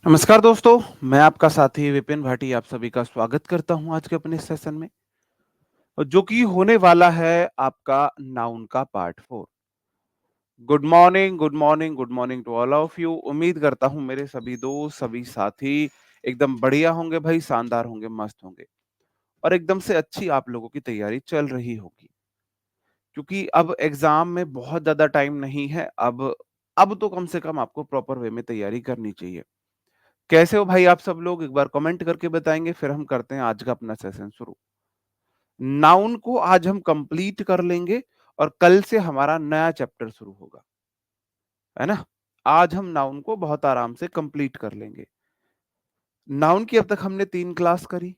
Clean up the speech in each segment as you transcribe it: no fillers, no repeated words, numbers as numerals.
नमस्कार दोस्तों, मैं आपका साथी विपिन भाटी आप सभी का स्वागत करता हूँ आज के अपने इस सेशन में, जो कि होने वाला है आपका नाउन का part 4। Good morning, good morning, good morning to all of you. उम्मीद करता हूँ मेरे सभी दोस्त, सभी साथी एकदम बढ़िया होंगे भाई, शानदार होंगे, मस्त होंगे और एकदम से अच्छी आप लोगों की तैयारी चल रही होगी। क्योंकि अब एग्ज़ाम में बहुत ज़्यादा टाइम नहीं है, अब तो कम से कम आपको प्रॉपर वे में तैयारी करनी चाहिए। कैसे हो भाई आप सब लोग? एक बार कमेंट करके बताएँगे, फिर हम करते हैं आज का अपना सेशन शुरू। नाउन को आज हम कंप्लीट कर लेंगे और कल से हमारा नया चैप्टर शुरू होगा, है ना? आज हम नाउन को बहुत आराम से कंप्लीट कर लेंगे। नाउन की अब तक हमने 3 क्लास करी,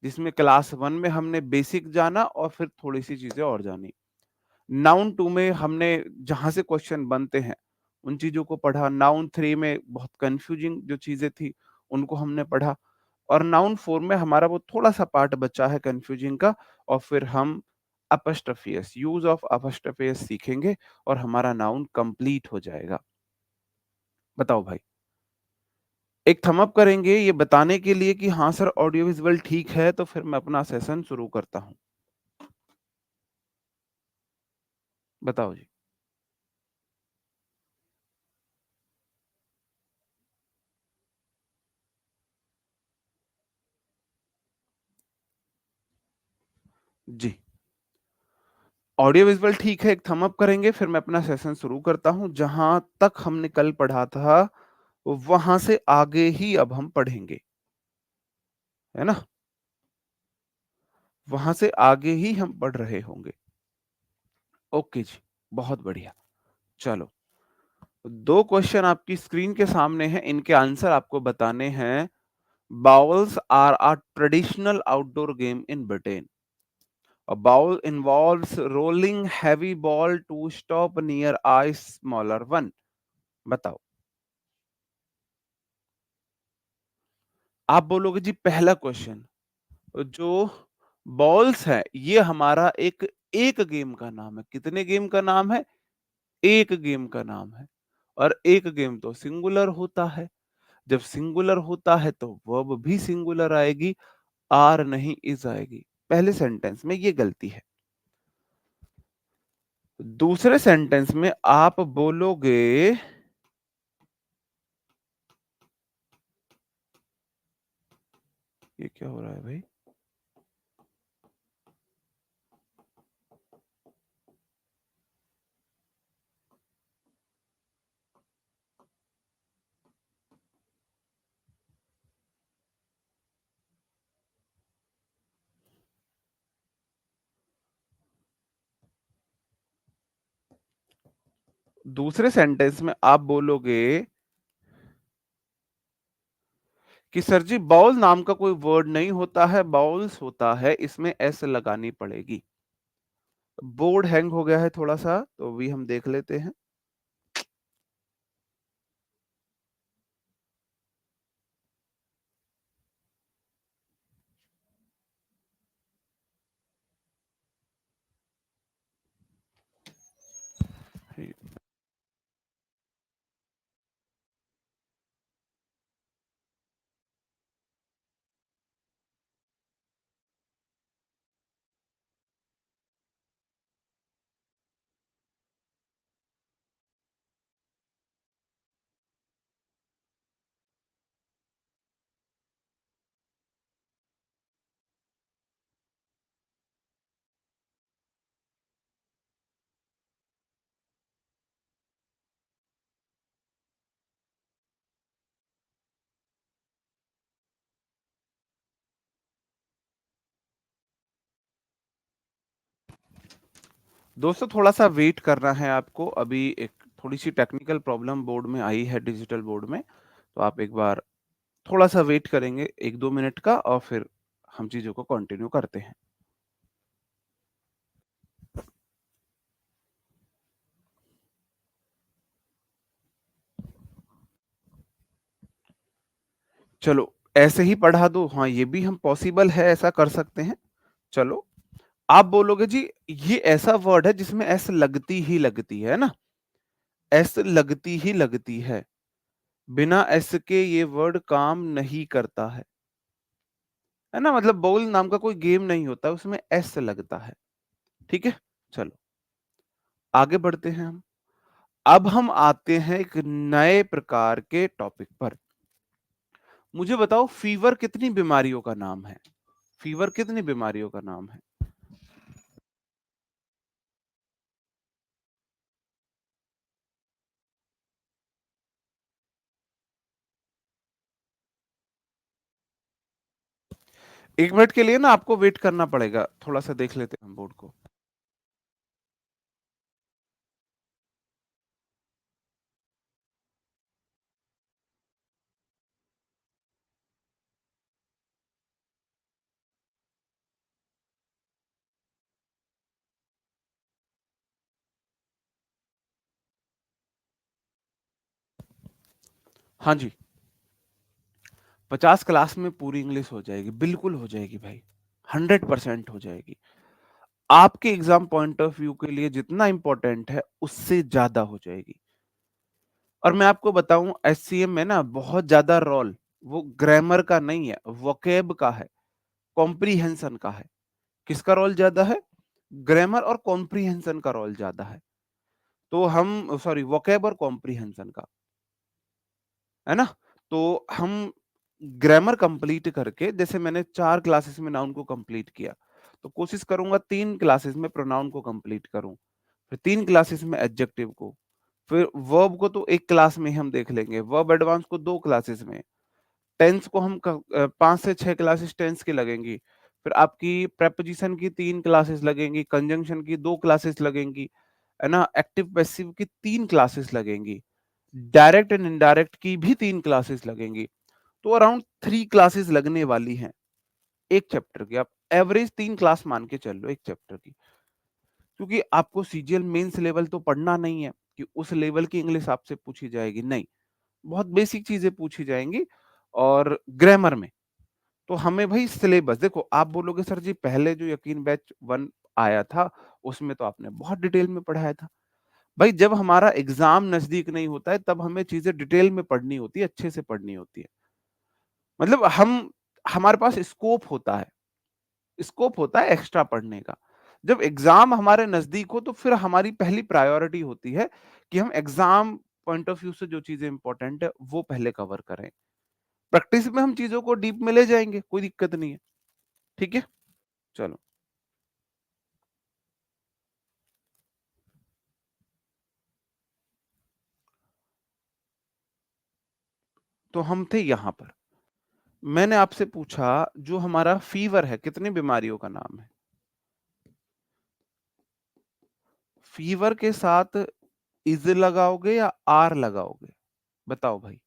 जिसमें क्लास 1 में हमने बेसिक जाना और फिर थोड़ी-सी चीज़ें और जानी। नाउन 2 में हमने जहाँ से क्वेश्चन बनते हैं, उन चीज़ों को पढ़ा। नाउन 3 में बहुत कन्फ्यूजिंग जो चीज़ें थी, उनको हमने पढ़ा। और नाउन 4 में हमारा वो थोड़ा-सा पार्ट बचा है कन्फ्यूजिंग का और फिर हम apostrophe S, use of apostrophe S सीखेंगे और हमारा नाउन कंप्लीट हो जाएगा। बताओ भाई, एक थंब अप करेंगे ये बताने के लिए कि हाँ सर ऑडियो विजुअल ठीक है, तो फिर मैं अपना सेशन शुरू करता हूँ। बताओ जी। जी, ऑडियो विजुअल ठीक है, एक थंब अप करेंगे फिर मैं अपना सेशन शुरू करता हूँ। जहाँ तक हमने कल पढ़ा था, वहाँ से आगे ही अब हम पढ़ेंगे, है ना? वहाँ से आगे ही हम पढ़ रहे होंगे। ओके जी, बहुत बढ़िया। चलो, 2 क्वेश्चन आपकी स्क्रीन के सामने हैं, इनके आंसर आपको बताने हैं। Bowls are a traditional outdoor game in Britain. A bowl involves rolling heavy ball to stop near a smaller one. बताओ। आप बोलोगे जी पहला क्वेश्चन, जो बॉल्स है ये हमारा एक गेम का नाम है। कितने गेम का नाम है? एक गेम का नाम है। और एक गेम तो सिंगुलर होता है। जब सिंगुलर होता है तो वर्ब भी सिंगुलर आएगी, आर नहीं इज आएगी। पहले सेंटेंस में ये गलती है। दूसरे सेंटेंस में आप बोलोगे, ये क्या हो रहा है भाई? दूसरे सेंटेंस में आप बोलोगे कि सर जी बाउल नाम का कोई वर्ड नहीं होता है, बाउल्स होता है, इसमें एस लगानी पड़ेगी। बोर्ड हैंग हो गया है थोड़ा-सा, तो अभी हम देख लेते हैं। दोस्तों थोड़ा-सा वेट करना है आपको, अभी एक थोड़ी-सी टेक्निकल प्रॉब्लम बोर्ड में आई है डिजिटल बोर्ड में, तो आप एक बार थोड़ा-सा वेट करेंगे 1-2 मिनट का और फिर हम चीज़ों को कंटिन्यू करते हैं। चलो, ऐसे ही पढ़ा दो, हाँ, ये भी हम पॉसिबल है, ऐसा कर सकते हैं। चलो, आप बोलोगे जी ये ऐसा वर्ड है जिसमें एस लगती ही लगती है ना? एस लगती ही लगती है। बिना एस के ये वर्ड काम नहीं करता है ना? मतलब बाउल नाम का कोई गेम नहीं होता, उसमें एस लगता है। ठीक है? चलो, आगे बढ़ते हैं हम। अब हम आते हैं एक नए प्रकार के टॉपिक पर। मुझे बताओ फीवर कितनी बीमारियों का नाम है? फीवर कितनी बीमारियों का नाम है? एक मिनट के लिए ना आपको वेट करना पड़ेगा, थोड़ा सा देख लेते हैं हम बोर्ड को। हाँ जी, 50 क्लास में पूरी इंग्लिश हो जाएगी, बिल्कुल हो जाएगी भाई, 100% हो जाएगी। आपके एग्जाम पॉइंट ऑफ व्यू के लिए जितना इंपॉर्टेंट है उससे ज्यादा हो जाएगी। और मैं आपको बताऊं एचसीएम में ना बहुत ज्यादा रोल वो ग्रामर का नहीं है, वोकैब का है, कॉम्प्रीहेंशन का है। किसका रोल ज्यादा है? ग्रामर और कॉम्प्रीहेंशन का रोल ज्यादा है। तो हम सॉरी वोकैब और कॉम्प्रीहेंशन का, है ना? तो हम ग्रामर कंप्लीट करके, जैसे मैंने 4 क्लासेस में नाउन को कंप्लीट किया, तो कोशिश करूंगा 3 क्लासेस में प्रोनाउन को कंप्लीट करूं, फिर 3 क्लासेस में एडजेक्टिव को, फिर वर्ब को तो एक क्लास में ही हम देख लेंगे, वर्ब एडवांस को 2 क्लासेस में, टेंस को हम 5 से 6 क्लासेस टेंस की लगेंगी, फिर आपकी प्रेपोजिशन की 3 क्लासेस लगेंगी, कंजंक्शन की 2 क्लासेस लगेंगी, है ना? एक्टिव पैसिव की 3 क्लासेस लगेंगी, डायरेक्ट एंड इनडायरेक्ट की भी 3 क्लासेस लगेंगी। तो अराउंड 3 क्लासेस लगने वाली हैं एक चैप्टर की। आप एवरेज 3 क्लास मान के चल लो एक चैप्टर की, क्योंकि आपको सीजीएल मेंस लेवल तो पढ़ना नहीं है कि उस लेवल की इंग्लिश आपसे पूछी जाएगी, नहीं, बहुत बेसिक चीजें पूछी जाएंगी। और ग्रामर में तो हमें भाई सिलेबस देखो, आप बोलोगे सर जी पहले जो यकीन बैच 1 आया था उसमें तो आपने बहुत डिटेल में पढ़ाया था। भाई जब हमारा एग्जाम नजदीक नहीं होता है तब हमें चीजें डिटेल में पढ़नी होती है, अच्छे से पढ़नी होती है। मतलब हम हमारे पास स्कोप होता है एक्स्ट्रा पढ़ने का। जब एग्जाम हमारे नजदीक हो तो फिर हमारी पहली प्रायोरिटी होती है कि हम एग्जाम पॉइंट ऑफ व्यू से जो चीजें इंपॉर्टेंट है वो पहले कवर करें। प्रैक्टिस में हम चीजों को डीप में ले जाएंगे, कोई दिक्कत नहीं है। ठीक है, चलो। तो हम थे यहां पर, मैंने आपसे पूछा जो हमारा फीवर है कितनी बीमारियों का नाम है? फीवर के साथ इज लगाओगे या आर लगाओगे? बताओ भाई,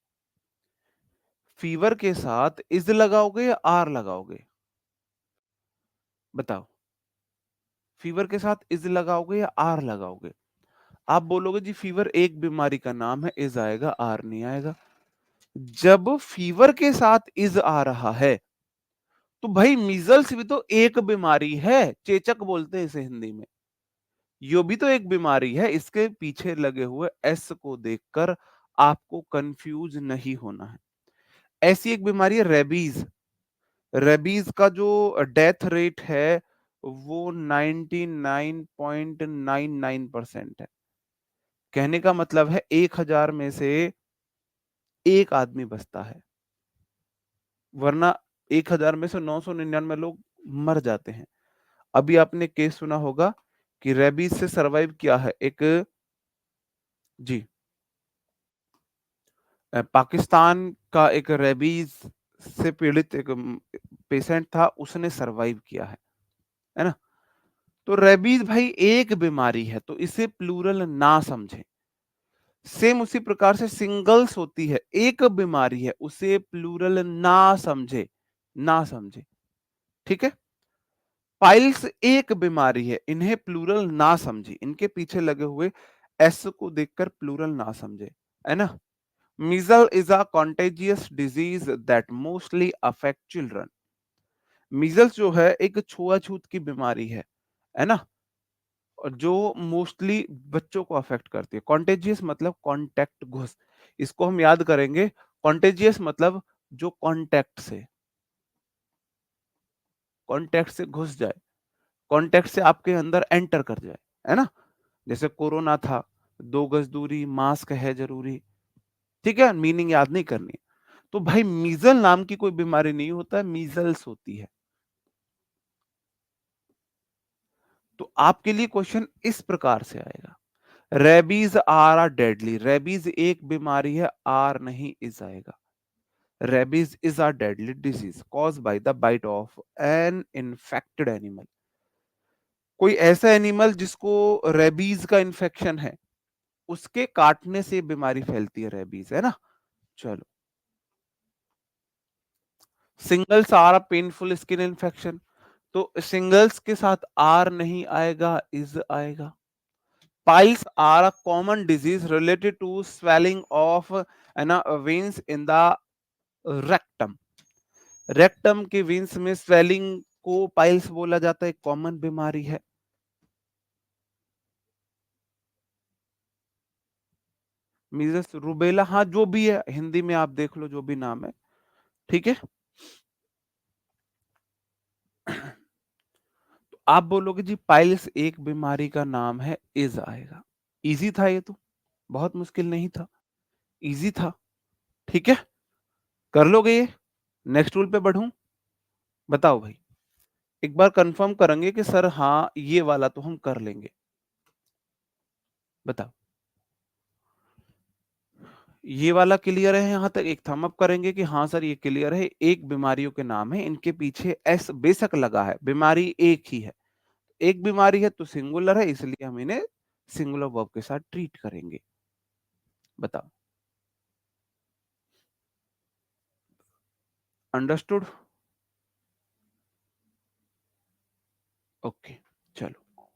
फीवर के साथ इज लगाओगे या आर लगाओगे? बताओ, फीवर के साथ इज लगाओगे या आर लगाओगे? आप बोलोगे जी फीवर एक बीमारी का नाम है, इज आएगा आर नहीं आएगा। जब फीवर के साथ इज आ रहा है तो भाई मीजल्स भी तो एक बीमारी है, चेचक बोलते हैं इसे हिंदी में। यो भी तो एक बीमारी है, इसके पीछे लगे हुए एस को देखकर आपको कंफ्यूज नहीं होना है। ऐसी एक बीमारी है रेबीज। रेबीज का जो डेथ रेट है वो 99.99% है। कहने का मतलब है 1000 में से एक आदमी बचता है, वरना 1000 में से 999 लोग मर जाते हैं। अभी आपने केस सुना होगा कि रेबीज से सरवाइव किया है एक, जी, पाकिस्तान का एक रेबीज से पीड़ित एक पेशेंट था, उसने सरवाइव किया है ना? तो रेबीज भाई एक बीमारी है तो इसे प्लूरल ना समझें। सेम उसी प्रकार से सिंगल्स होती है, एक बीमारी है, उसे प्लूरल ना समझे, ना समझे। ठीक है? पाइल्स एक बीमारी है, इन्हें प्लूरल ना समझे, इनके पीछे लगे हुए एस को देखकर प्लूरल ना समझे, है ना? Measle is a contagious disease that mostly affect children. Measles जो है एक छुआछूत की बीमारी है ना? और जो मोस्टली बच्चों को अफेक्ट करती है। कॉन्टेजियस मतलब कॉन्टैक्ट घुस, इसको हम याद करेंगे। कॉन्टेजियस मतलब जो कॉन्टैक्ट से घुस जाए, कॉन्टैक्ट से आपके अंदर एंटर कर जाए, है ना? जैसे कोरोना था, 2 गज दूरी, मास्क है जरूरी, ठीक है? मीनिंग याद नहीं करनी है। तो भाई मीजल नाम की कोई बीमारी नहीं होता है, मीजल्स होती है। तो आपके लिए क्वेश्चन इस प्रकार से आएगा, रेबीज आर डेडली, रेबीज एक बीमारी है, आर नहीं इज आएगा। Rabies is a deadly disease cause by the bite of an infected animal. कोई ऐसा एनिमल जिसको रेबीज का इन्फेक्शन है, उसके काटने से बीमारी फैलती है, रेबीज, है ना? चलो, shingles are a painful skin infection, तो सिंगल्स के साथ आर नहीं आएगा, इज आएगा। Piles are a common disease related to swelling of veins in the rectum. Rectum के वेन्स में स्वेलिंग को पाइल्स बोला जाता है, कॉमन बीमारी है। मीजल्स, रूबेला, हाँ जो भी है, हिंदी में आप देख लो जो भी नाम है, ठीक है। तो आप बोलोगे जी पाइल्स एक बीमारी का नाम है, इज आएगा। इजी था ये तो, बहुत मुश्किल नहीं था, इजी था, ठीक है। कर लोगे ये? नेक्स्ट रूल पे बढ़ूं? बताओ भाई, एक बार कंफर्म करेंगे कि सर हाँ ये वाला तो हम कर लेंगे, बताओ। ये वाला क्लियर है यहां तक? एक थंब अप करेंगे कि हाँ सर ये क्लियर है, एक बीमारियों के नाम है, इनके पीछे एस बेशक लगा है, बीमारी एक ही है। एक बीमारी है तो सिंगुलर है, इसलिए हम इन्हें सिंगुलर वर्ब के साथ ट्रीट करेंगे। बताओ, अंडरस्टूड? ओके, चलो।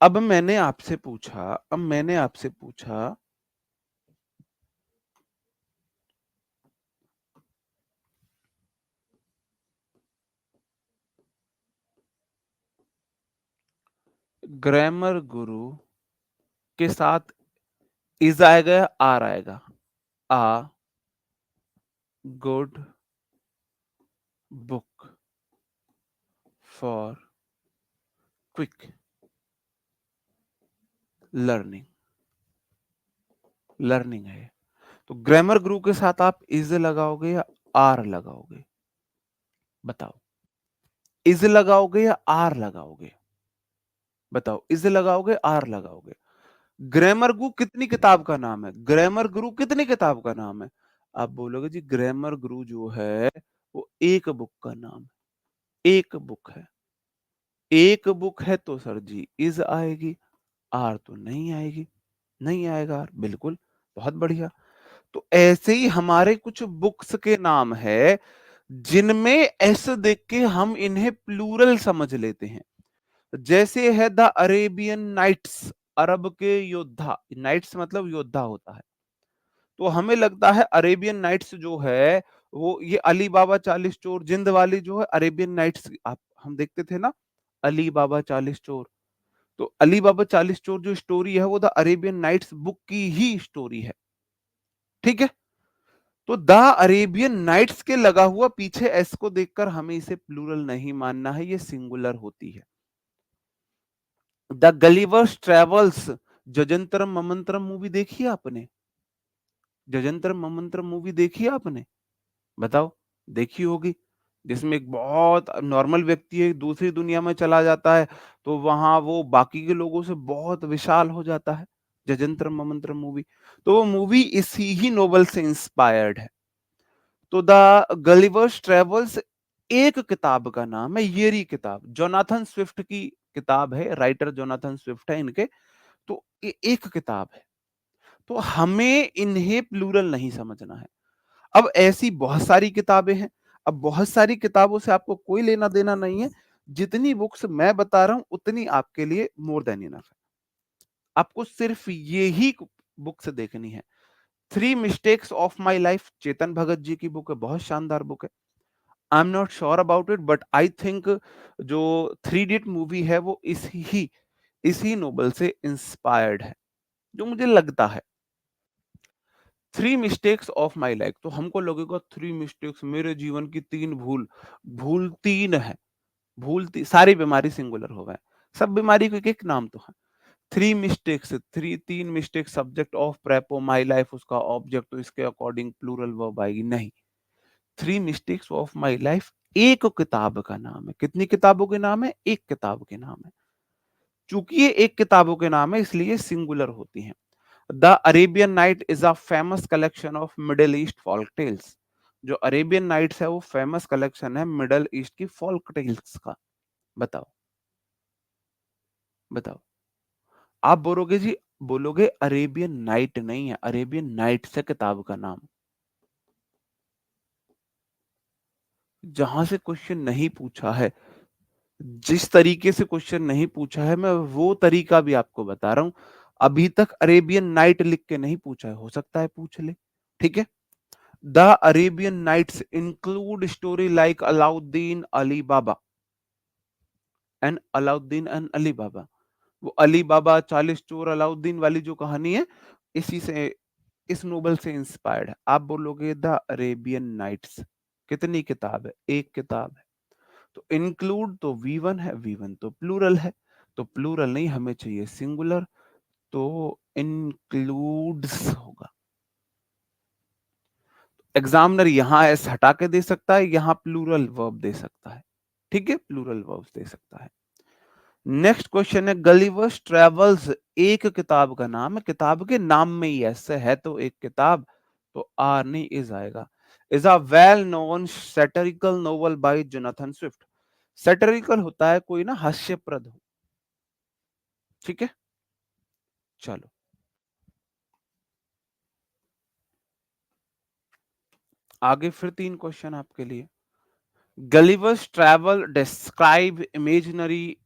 अब मैंने आपसे पूछा ग्रामर गुरु के साथ इज आएगा या आर आएगा? A good book for quick learning, learning है। तो ग्रामर गुरु के साथ आप इज लगाओगे या आर लगाओगे? बताओ, इज लगाओगे या आर लगाओगे? बताओ, इज लगाओगे, आर लगाओगे? ग्रामर गुरु कितनी किताब का नाम है? ग्रामर गुरु कितनी किताब का नाम है? आप बोलोगे जी ग्रामर गुरु जो है वो एक बुक का नाम है, एक बुक है। एक बुक है तो सर जी इज आएगी, आर तो नहीं आएगी, नहीं आएगा आर, बिल्कुल, बहुत बढ़िया। तो ऐसे ही हमारे कुछ बुक्स के नाम है जिनमें एस देख के हम इन्हें प्लूरल समझ लेते हैं। जैसे है द अरेबियन नाइट्स, अरब के योद्धा, नाइट्स मतलब योद्धा होता है, तो हमें लगता है अरेबियन नाइट्स जो है वो ये अली बाबा 40 चोर, जिंद वाली जो है अरेबियन नाइट्स, आप हम देखते थे ना, अली बाबा 40 चोर। तो अली बाबा 40 चोर जो स्टोरी है वो द अरेबियन नाइट्स बुक की ही स्टोरी है, ठीक है। तो द अरेबियन नाइट्स के लगा हुआ पीछे एस को देखकर हमें इसे प्लूरल नहीं मानना है, ये सिंगुलर होती है। द गलीवर्स ट्रेवल्स, जजंतरम ममंतरम मूवी देखी है आपने? जजंतरम ममंतरम मूवी देखी है आपने? बताओ, देखी होगी। जिसमें एक बहुत नॉर्मल व्यक्ति है, दूसरी दुनिया में चला जाता है, तो वहां वो बाकी के लोगों से बहुत विशाल हो जाता है। जजंतरम ममंतरम मूवी, तो वो मूवी इसी ही नोवेल से इंस्पायर्ड है। तो द गलिवर्स ट्रेवल्स एक किताब का नाम है, ये रही किताब जोनाथन स्विफ्ट की किताब है, राइटर जोनाथन स्विफ्ट है इनके। तो एक किताब है, तो हमें इन्हें प्लूरल नहीं समझना है। अब ऐसी बहुत सारी किताबें हैं, अब बहुत सारी किताबों से आपको कोई लेना देना नहीं है, जितनी बुक्स मैं बता रहा हूं उतनी आपके लिए मोर देन इनफ है। आपको सिर्फ ये ही बुक्स देखनी है। Three mistakes of my life, Chetan Bhagat ji की बुक है, बहुत शानदार बुक है। I am not sure about it but I think जो थ्री इडियट मूवी है वो इस ही इसी नोवेल से इंस्पायर्ड है, जो मुझे लगता है। Three mistakes of my life, तो हमको लगेगा थ्री मिस्टेक्स, मेरे जीवन की तीन भूल। भूल तीन है, सारी बीमारी सिंगुलर हो गए, सब बीमारी को एक एक नाम तो है। थ्री मिस्टेक्स, तीन mistake subject of prepo my life उसका ऑब्जेक्ट, तो इसके अकॉर्डिंग प्लूरल वर्ब आएगी नहीं। Three mistakes of my life एक किताब का नाम है। कितनी किताबों के नाम है? एक किताब के नाम है। चूंकि ये एक किताबों के नाम है इसलिए सिंगुलर होती हैं। The Arabian night is a famous collection of Middle East folk tales. जो अरेबियन नाइट्स है वो फेमस कलेक्शन है मिडिल ईस्ट की फोल्क टेल्स का। बताओ, बताओ। आप बोलोगे जी, बोलोगे अरेबियन नाइट नहीं है, अरेबियन नाइट्स है किताब का नाम। जहां से क्वेश्चन नहीं पूछा है, जिस तरीके से क्वेश्चन नहीं पूछा है, मैं वो तरीका भी आपको बता रहा हूं। अभी तक अरेबियन नाइट लिख के नहीं पूछा है, हो सकता है पूछ ले। ठीक है। The Arabian Nights include story like Aladdin Ali Baba and Aladdin and Ali Baba. वो अली बाबा 40 चोर अलाउद्दीन वाली जो कहानी है, इसी से, इस नोवेल से इंस्पायर्ड है। आप बोलोगे द अरेबियन नाइट्स कितनी किताब है? एक किताब है। तो इंक्लूड तो वी वन है, वी वन तो प्लूरल है, तो प्लूरल नहीं, हमें चाहिए सिंगुलर, तो इंक्लूड्स होगा। एग्जामिनर यहां एस हटा के दे सकता है, यहां प्लूरल वर्ब दे सकता है। ठीक है, प्लूरल वर्ब दे सकता है। नेक्स्ट क्वेश्चन है, गलिवर्स ट्रेवल्स एक किताब का नाम है, किताब के नाम में ही ऐसे है तो एक किताब, तो आर नहीं इज आएगा। Is a well known satirical novel by Jonathan Swift. Satirical होता है कोई ना हास्यप्रद हो। ठीक है, चलो आगे फिर तीन क्वेश्चन आपके लिए। Gulliver's travel describe imaginary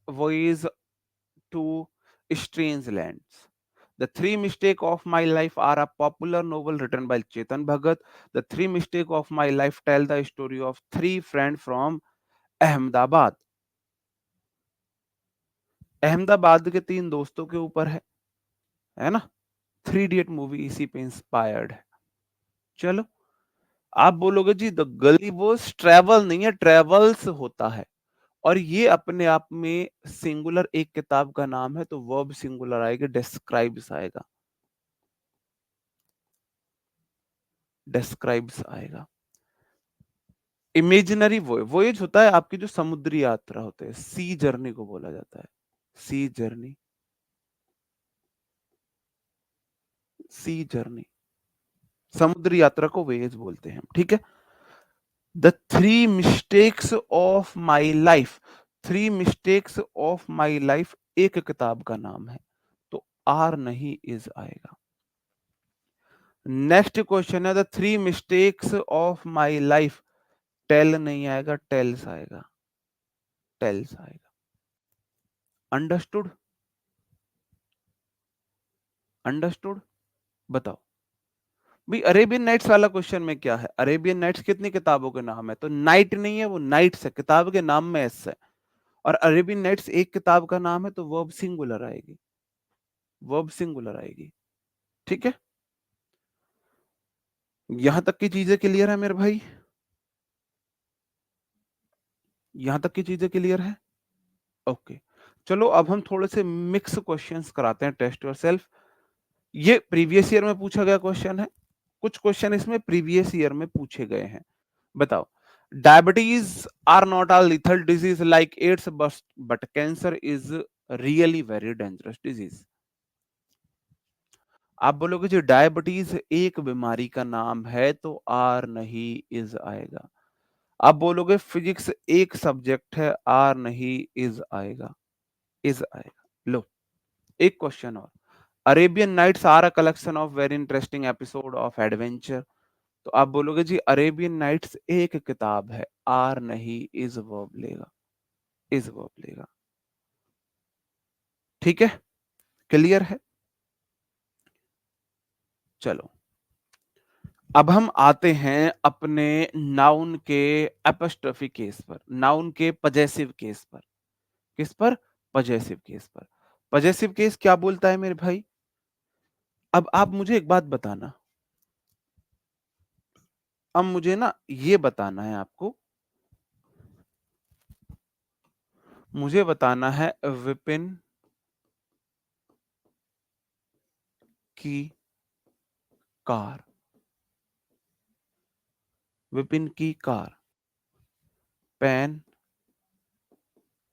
voice to strange lands. The Three Mistakes of My Life are a popular novel written by Chetan Bhagat. The Three Mistakes of My Life tell the story of three friends from Ahmedabad. Ahmedabad के तीन दोस्तों के ऊपर है ना? Three idiot movie इसी पे inspired है। चलो, आप बोलोगे जी द गली बॉस ट्रेवल नहीं है, ट्रेवल्स होता है, और ये अपने आप में सिंगुलर एक किताब का नाम है, तो वर्ब सिंगुलर आएगा, डिस्क्राइब्स आएगा, डिस्क्राइब्स आएगा। इमेजिनरी वोयज होता है आपकी जो समुद्री यात्रा होते हैं, सी जर्नी को बोला जाता है, सी जर्नी, सी जर्नी, समुद्री यात्रा को वेज बोलते हैं। ठीक है। The three mistakes of my life, three mistakes of my life एक किताब का नाम है, तो आर नहीं इज आएगा। नेक्स्ट क्वेश्चन है, the three mistakes of my life tell नहीं आएगा, टेल्स आएगा, टेल्स आएगा। Understood, understood. बताओ भाई, अरेबियन नाइट्स वाला क्वेश्चन में क्या है? अरेबियन नाइट्स कितनी किताबों के नाम है? तो नाइट नहीं है, वो नाइट्स है, किताब के नाम में एस है। और अरेबियन नाइट्स एक किताब का नाम है, तो वर्ब सिंगुलर आएगी, वर्ब सिंगुलर आएगी। ठीक है, यहां तक की चीजें क्लियर है मेरे भाई? यहां तक की चीजें क्लियर है? ओके, चलो अब हम थोड़े से मिक्स क्वेश्चंस कराते हैं, टेस्ट योरसेल्फ। ये प्रीवियस ईयर में पूछा गया क्वेश्चन है, कुछ क्वेश्चन इसमें प्रीवियस ईयर में पूछे गए हैं। बताओ, diabetes are not a lethal disease like AIDS, but cancer is really very dangerous disease. आप बोलोगे जी डायबिटीज एक बीमारी का नाम है, तो आर नहीं इज आएगा। आप बोलोगे फिजिक्स एक सब्जेक्ट है, आर नहीं इज आएगा, इज आएगा। लो, एक क्वेश्चन और, Arabian nights are a collection of very interesting episode of adventure. तो आप बोलोगे जी अरेबियन नाइट्स एक किताब है, आर नहीं इज वर्ब लेगा, इज वर्ब लेगा। ठीक है, क्लियर है? चलो, अब हम आते हैं अपने नाउन के एपोस्ट्रोफी केस पर, नाउन के पजेसिव केस पर। किस पर? पजेसिव केस पर। पजेसिव केस क्या बोलता है मेरे भाई? अब आप मुझे एक बात बताना, अब मुझे ना ये बताना है आपको, मुझे बताना है विपिन की कार, विपिन की कार, पेन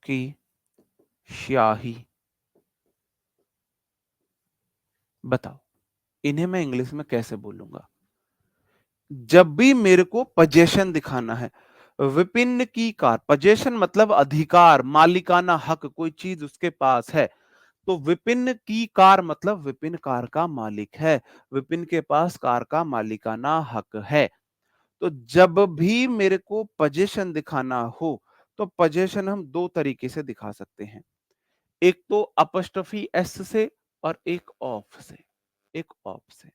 की स्याही, बताओ इन्हें मैं इंग्लिश में कैसे बोलूंगा? जब भी मेरे को पजेशन दिखाना है, विपिन की कार, पजेशन मतलब अधिकार, मालिकाना हक, कोई चीज उसके पास है। तो विपिन की कार मतलब विपिन कार का मालिक है, विपिन के पास कार का मालिकाना हक है। तो जब भी मेरे को पजेशन दिखाना हो, तो पजेशन हम दो तरीके से दिखा सकते हैं, एक तो अपस्ट्रफी एस से और एक ऑफ से, एक ऑफ से।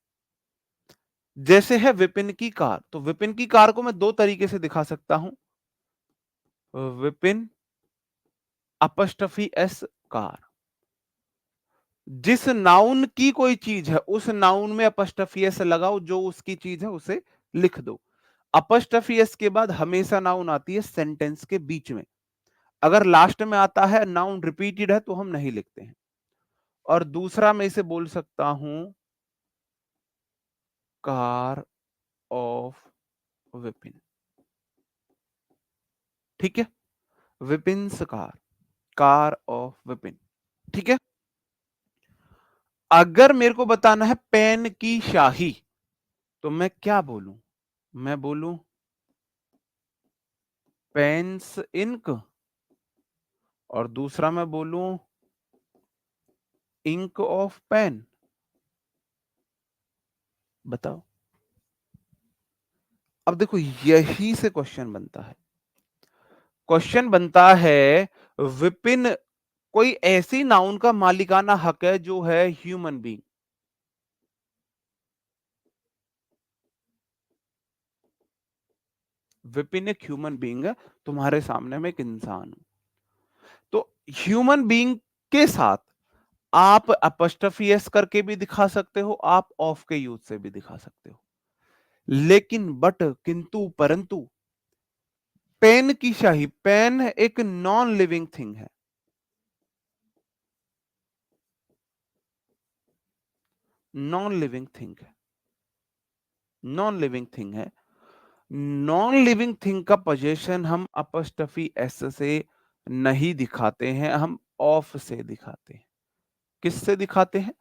जैसे है विपिन की कार, तो विपिन की कार को मैं दो तरीके से दिखा सकता हूं, विपिन अपस्ट्रफी एस कार। जिस नाउन की कोई चीज है उस नाउन में अपस्ट्रफी एस लगाओ, जो उसकी चीज है उसे लिख दो। अपस्ट्रफी एस के बाद हमेशा नाउन आती है सेंटेंस के बीच में, अगर लास्ट में आता है नाउन रिपीटेड है तो हम नहीं लिखते हैं। और दूसरा मैं इसे बोल सकता हूं कार ऑफ विपिन, ठीक है, विपिन्स कार, कार ऑफ विपिन, ठीक है। अगर मेरे को बताना है पेन की शाही, तो मैं क्या बोलूं? मैं बोलूं पेन्स इंक, और दूसरा मैं बोलूं इंक ऑफ पेन, बताओ। अब देखो यही से क्वेश्चन बनता है, क्वेश्चन बनता है विपिन कोई ऐसी नाउन का मालिकाना हक है जो है ह्यूमन बीइंग, विपिन एक ह्यूमन बीइंग है, तुम्हारे सामने मैं एक इंसान हूं। तो ह्यूमन बीइंग के साथ आप अपस्ट्रफी एस करके भी दिखा सकते हो, आप ऑफ के यूज से भी दिखा सकते हो, लेकिन बट किंतु परंतु पेन की शाही, पेन एक नॉन लिविंग थिंग है, नॉन लिविंग थिंग है, नॉन लिविंग थिंग है। नॉन लिविंग थिंग का पोजीशन हम अपस्ट्रफी एस से नहीं दिखाते हैं, हम ऑफ से दिखाते हैं। किससे दिखाते हैं?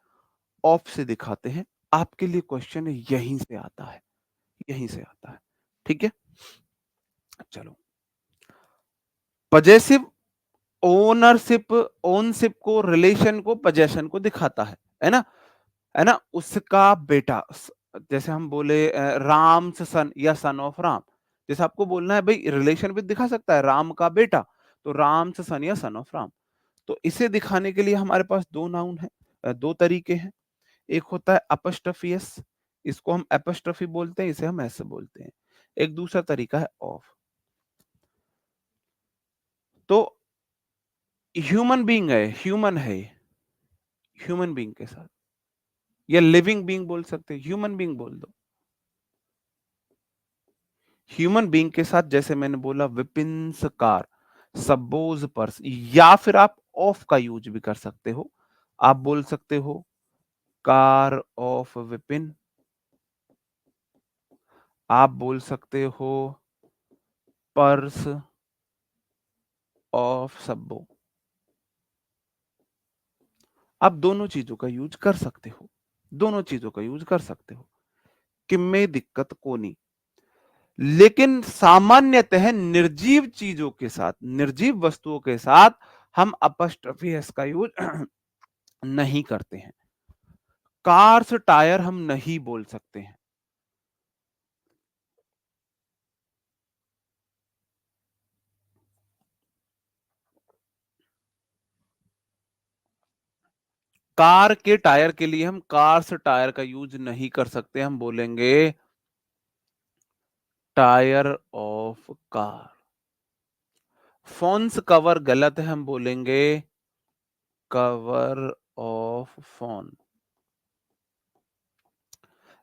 ऑफ से दिखाते हैं। आपके लिए क्वेश्चन यहीं से आता है, यहीं से आता है, ठीक है। चलो, पजेसिव ओनरशिप, ओनशिप को, रिलेशन को, पोजेशन को दिखाता है ना, है ना। उसका बेटा, जैसे हम बोले राम सन या सन ऑफ राम, जैसे आपको बोलना है भाई रिलेशन भी दिखा सकता है राम का बेटा, तो राम सन या सन ऑफ राम। तो इसे दिखाने के लिए हमारे पास दो नाउन है, दो तरीके हैं। एक होता है अपस्ट्रफियस, इसको हम एपस्ट्रफी बोलते हैं, इसे हम ऐसे बोलते हैं। एक दूसरा तरीका है ऑफ। तो ह्यूमन बीइंग है, ह्यूमन है, ह्यूमन बीइंग के साथ, या लिविंग बीइंग बोल सकते हैं, ह्यूमन बीइंग बोल दो। ह्यूमन बीइंग के साथ जैसे मैंने बोला विपिन कार, सपोज पर्स, या फिर आप ऑफ का यूज भी कर सकते हो। आप बोल सकते हो कार ऑफ विपिन, आप बोल सकते हो पर्स ऑफ सब्बो। आप दोनों चीजों का यूज कर सकते हो, दोनों चीजों का यूज कर सकते हो, कि में दिक्कत को नहीं। लेकिन सामान्यतः निर्जीव चीजों के साथ, निर्जीव वस्तुओं के साथ हम अपस्ट्रफी एस का यूज नहीं करते हैं। कार्स टायर हम नहीं बोल सकते हैं। कार के टायर के लिए हम कार्स टायर का यूज नहीं कर सकते, हम बोलेंगे tyre of car. Phones cover गलत है, हम बोलेंगे कवर ऑफ फोन।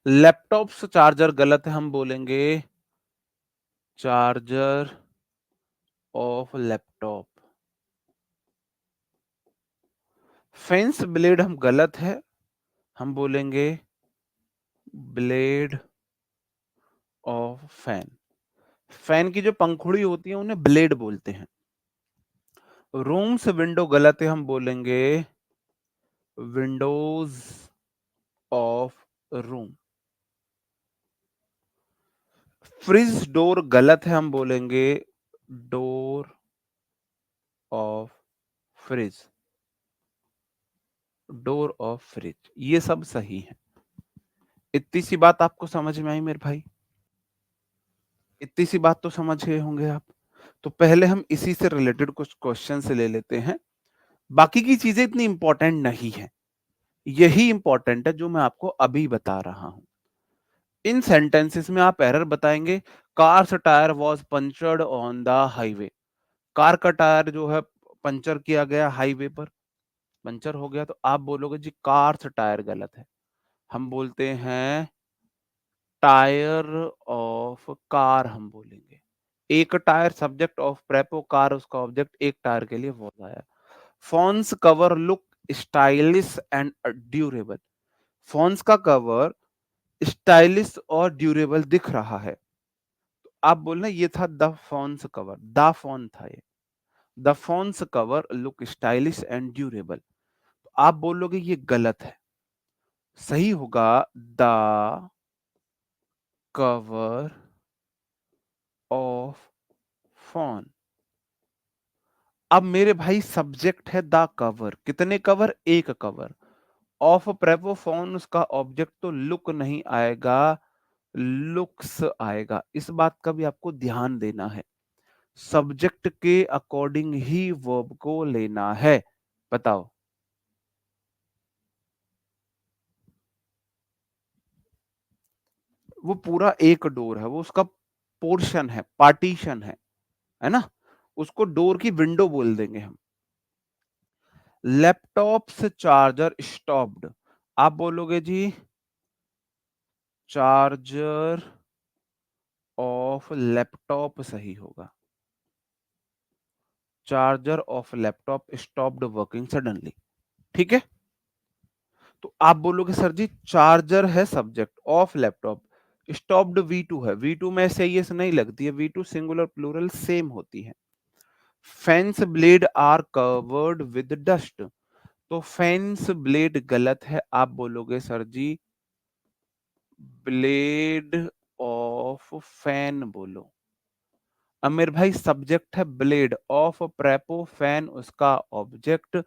लैपटॉप से चार्जर गलत है, हम बोलेंगे charger of laptop. Fence blade हम गलत है, हम बोलेंगे ब्लेड ऑफ फैन। फैन की जो पंखुड़ी होती है उन्हें ब्लेड बोलते हैं। रूम से विंडो गलत है, हम बोलेंगे Windows of room. Fridge door गलत है, हम बोलेंगे door of fridge. Door of fridge, ये सब सही है। इतनी सी बात आपको समझ में आई मेरे भाई? इतनी सी बात तो समझ गए होंगे आप। तो पहले हम इसी से रिलेटेड कुछ क्वेश्चन से ले लेते हैं। बाकी की चीजें इतनी इंपॉर्टेंट नहीं है, यही इंपॉर्टेंट है जो मैं आपको अभी बता रहा हूं। इन सेंटेंसेस में आप एरर बताएंगे। Cars tyre was punctured on the highway. Car का टायर जो है पंचर किया गया हाईवे पर, पंचर हो गया, तो आप बोलोगे जी कार्स टायर गलत है। हम बोलते हैं टायर ऑफ कार, हम बोलेंगे। एक टायर सब्जेक्ट ऑफ प्रेपो, कार उसका ऑब्जेक्ट, एक टायर के लिए वॉज आया। Phones cover look stylish and durable. Phones का कवर स्टाइलिश और ड्यूरेबल दिख रहा है। आप बोलना ये था the phones cover, the phone था ये। The phones cover look stylish and durable. आप बोलोगे ये गलत है, सही होगा द कवर ऑफ फोन। अब मेरे भाई सब्जेक्ट है द कवर, कितने कवर? एक कवर। ऑफ प्रेपो फोन उसका ऑब्जेक्ट, तो लुक नहीं आएगा, लुक्स आएगा। इस बात का भी आपको ध्यान देना है, सब्जेक्ट के अकॉर्डिंग ही वर्ब को लेना है। बताओ। वो पूरा एक डोर है, वो उसका पोर्शन है, पार्टीशन है ना? उसको डोर की विंडो बोल देंगे हम। लैपटॉप से चार्जर स्टॉप्ड, आप बोलोगे जी चार्जर ऑफ लैपटॉप सही होगा। Charger of laptop stopped working suddenly. ठीक है, तो आप बोलोगे सर जी चार्जर है subject of laptop, stopped V2 है, V2 में एस नहीं लगती है, V2 सिंगुलर प्लूरल सेम होती है। Fans blade are covered with dust, तो फेंस ब्लेड गलत है, आप बोलोगे सर जी ब्लेड ऑफ फैन बोलो। अब मेरे भाई सब्जेक्ट है ब्लेड, ऑफ प्रेपो फैन उसका ऑब्जेक्ट,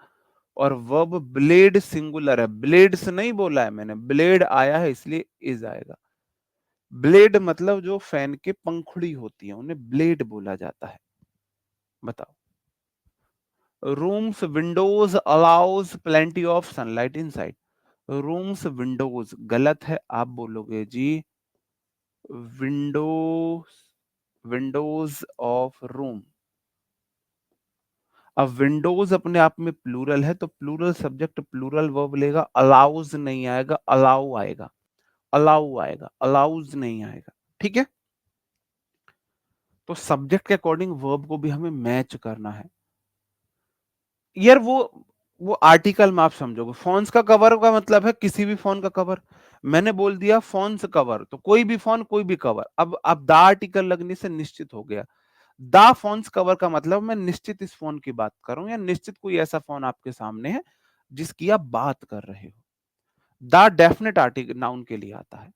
और वर्ब ब्लेड सिंगुलर है, ब्लेड्स नहीं बोला है मैंने, ब्लेड आया है इसलिए इज आएगा। ब्लेड मतलब जो फैन के पंखुड़ी होती है उन्हें ब्लेड बोला जाता है। बताओ। Rooms Windows allows plenty of sunlight inside, rooms Windows गलत है, आप बोलोगे जी विंडोज, विंडोज ऑफ रूम। अब विंडोज अपने आप में प्लूरल है, तो प्लूरल सब्जेक्ट प्लूरल वर्ब लेगा, अलाउज नहीं आएगा, अलाउ आएगा, अलाउ आएगा, अलाउज नहीं आएगा। ठीक है, तो सब्जेक्ट के अकॉर्डिंग वर्ब को भी हमें मैच करना है। यार वो आर्टिकल में आप समझोगे, फोन्स का कवर का मतलब है किसी भी फोन का कवर। मैंने बोल दिया फोन्स कवर, तो कोई भी फोन कोई भी कवर। अब द आर्टिकल लगने से निश्चित हो गया, द फोन्स कवर का मतलब मैं निश्चित इस फोन की बात कर रहा हूं, या निश्चित कोई ऐसा फोन आपके सामने है जिसकी आप बात कर रहे हो। द डेफिनेट आर्टिकल नाउन के लिए आता है।